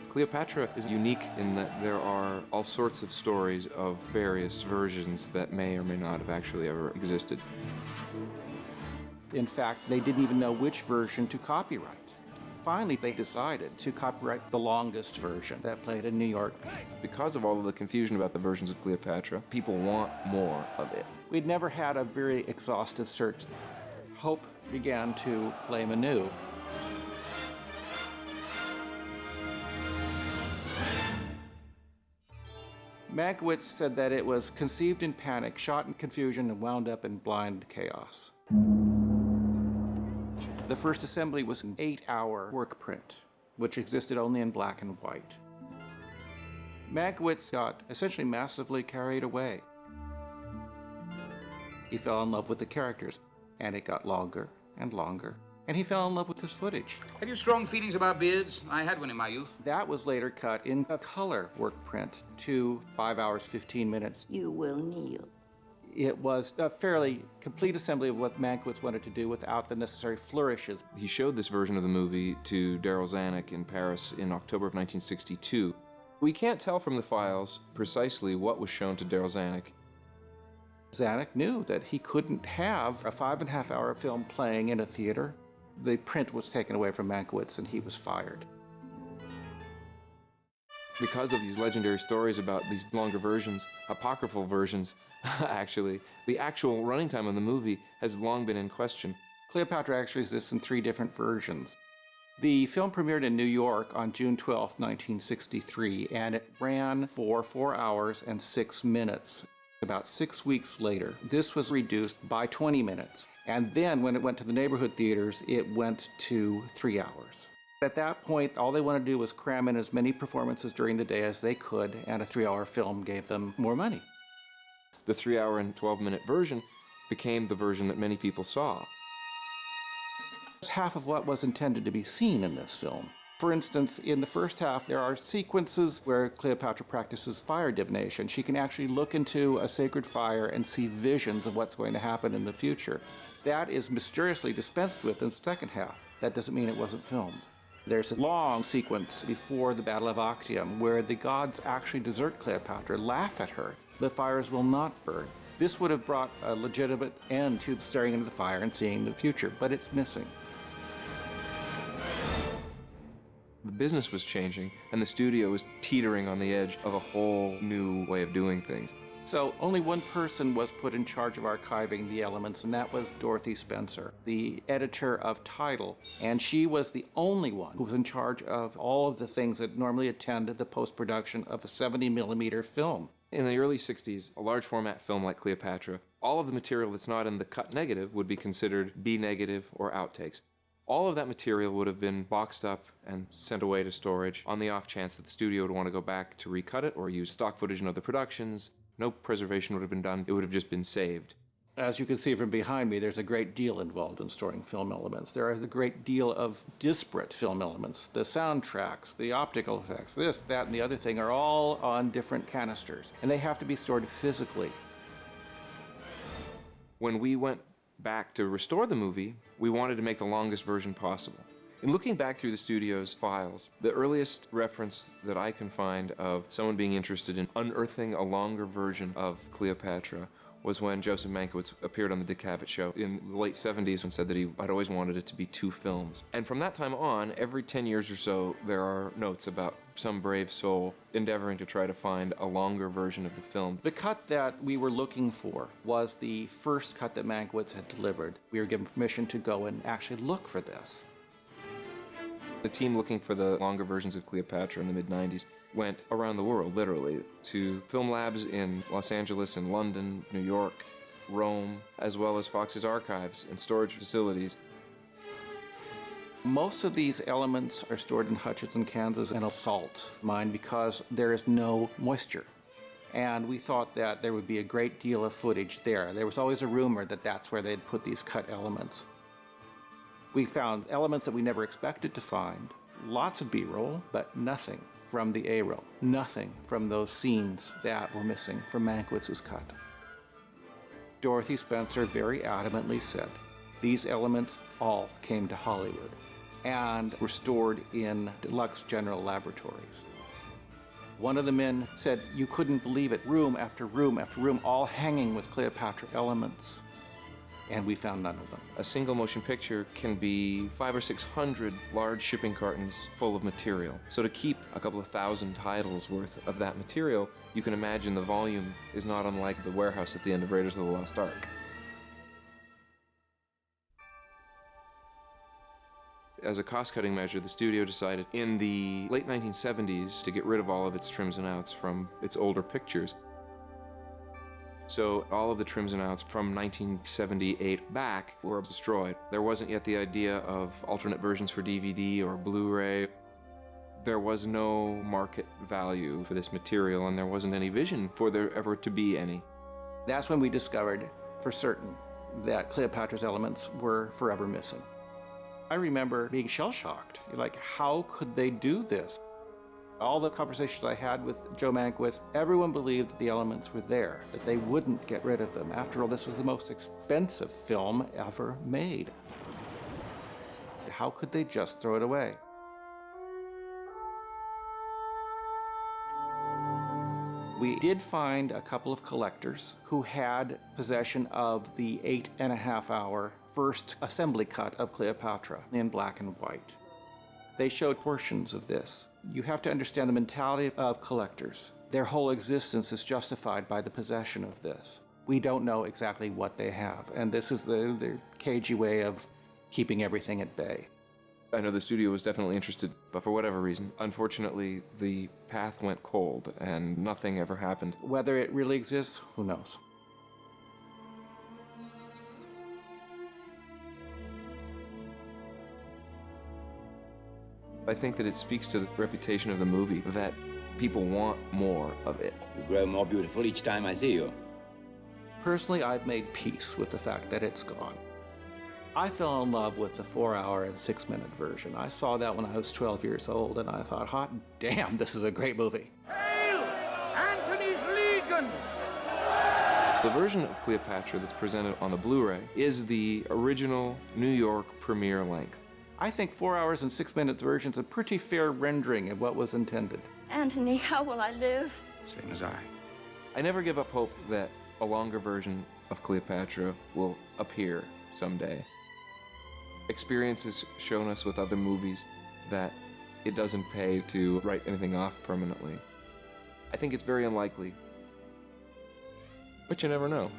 Cleopatra is unique in that there are all sorts of stories of various versions that may or may not have actually ever existed. In fact, they didn't even know which version to copyright. Finally, they decided to copyright the longest version that played in New York. Because of all of the confusion about the versions of Cleopatra, people want more of it. We'd never had a very exhaustive search. Hope began to flame anew. Mankiewicz said that it was conceived in panic, shot in confusion, and wound up in blind chaos. The first assembly was an 8-hour work print, which existed only in black and white. Mankiewicz got essentially massively carried away. He fell in love with the characters, and it got longer and longer. And he fell in love with his footage. Have you strong feelings about beards? I had one in my youth. That was later cut in a color work print to 5 hours, 15 minutes. You will kneel. It was a fairly complete assembly of what Mankiewicz wanted to do without the necessary flourishes. He showed this version of the movie to Daryl Zanuck in Paris in October of 1962. We can't tell from the files precisely what was shown to Daryl Zanuck. Zanuck knew that he couldn't have a 5.5-hour film playing in a theater. The print was taken away from Mankiewicz and he was fired. Because of these legendary stories about these longer versions, apocryphal versions, actually, the actual running time of the movie has long been in question. Cleopatra actually exists in 3 different versions. The film premiered in New York on June 12, 1963, and it ran for 4 hours and 6 minutes. About 6 weeks later, this was reduced by 20 minutes. And then when it went to the neighborhood theaters, it went to 3 hours. At that point, all they wanted to do was cram in as many performances during the day as they could, and a 3-hour film gave them more money. The 3-hour and 12-minute version became the version that many people saw. It's half of what was intended to be seen in this film. For instance, in the first half, there are sequences where Cleopatra practices fire divination. She can actually look into a sacred fire and see visions of what's going to happen in the future. That is mysteriously dispensed with in the second half. That doesn't mean it wasn't filmed. There's a long sequence before the Battle of Actium where the gods actually desert Cleopatra, laugh at her. The fires will not burn. This would have brought a legitimate end to staring into the fire and seeing the future, but it's missing. The business was changing, and the studio was teetering on the edge of a whole new way of doing things. So only one person was put in charge of archiving the elements, and that was Dorothy Spencer, the editor of Tidal. And she was the only one who was in charge of all of the things that normally attend the post-production of a 70mm film. In the early 60s, a large format film like Cleopatra, all of the material that's not in the cut negative would be considered B negative or outtakes. All of that material would have been boxed up and sent away to storage on the off chance that the studio would want to go back to recut it or use stock footage in other productions. No preservation would have been done. It would have just been saved. As you can see from behind me, there's a great deal involved in storing film elements. There is a great deal of disparate film elements. The soundtracks, the optical effects, this, that, and the other thing are all on different canisters, and they have to be stored physically. When we went back to restore the movie, we wanted to make the longest version possible. In looking back through the studio's files, the earliest reference that I can find of someone being interested in unearthing a longer version of Cleopatra was when Joseph Mankiewicz appeared on the Dick Cavett Show in the late 70s and said that he had always wanted it to be 2 films. And from that time on, every 10 years or so, there are notes about some brave soul endeavoring to try to find a longer version of the film. The cut that we were looking for was the first cut that Mankiewicz had delivered. We were given permission to go and actually look for this. The team looking for the longer versions of Cleopatra in the mid-90s went around the world, literally, to film labs in Los Angeles and London, New York, Rome, as well as Fox's archives and storage facilities. Most of these elements are stored in Hutchinson, Kansas, in a salt mine because there is no moisture. And we thought that there would be a great deal of footage there. There was always a rumor that that's where they'd put these cut elements. We found elements that we never expected to find, lots of B-roll, but nothing from the A-roll, nothing from those scenes that were missing from Mankiewicz's cut. Dorothy Spencer very adamantly said, these elements all came to Hollywood. and were stored in deluxe general laboratories. One of the men said you couldn't believe it, room after room after room, all hanging with Cleopatra elements. And we found none of them. A single motion picture can be 500 or 600 large shipping cartons full of material. So to keep a couple of thousand titles worth of that material, you can imagine the volume is not unlike the warehouse at the end of Raiders of the Lost Ark. As a cost-cutting measure, the studio decided in the late 1970s to get rid of all of its trims and outs from its older pictures. So all of the trims and outs from 1978 back were destroyed. There wasn't yet the idea of alternate versions for DVD or Blu-ray. There was no market value for this material, and there wasn't any vision for there ever to be any. That's when we discovered for certain that Cleopatra's elements were forever missing. I remember being shell-shocked. Like, how could they do this? All the conversations I had with Joe Mankiewicz, everyone believed that the elements were there, that they wouldn't get rid of them. After all, this was the most expensive film ever made. How could they just throw it away? We did find a couple of collectors who had possession of the 8.5-hour first assembly cut of Cleopatra in black and white. They showed portions of this. You have to understand the mentality of collectors. Their whole existence is justified by the possession of this. We don't know exactly what they have, and this is their cagey way of keeping everything at bay. I know the studio was definitely interested, but for whatever reason, unfortunately, the path went cold and nothing ever happened. Whether it really exists, who knows? I think that it speaks to the reputation of the movie that people want more of it. You grow more beautiful each time I see you. Personally, I've made peace with the fact that it's gone. I fell in love with the 4-hour and 6-minute version. I saw that when I was 12 years old, and I thought, hot damn, this is a great movie. Hail! Antony's Legion! The version of Cleopatra that's presented on the Blu-ray is the original New York premiere length. I think 4 hours and 6 minutes version is a pretty fair rendering of what was intended. Antony, how will I live? Same as I. I never give up hope that a longer version of Cleopatra will appear someday. Experience has shown us with other movies that it doesn't pay to write anything off permanently. I think it's very unlikely, but you never know.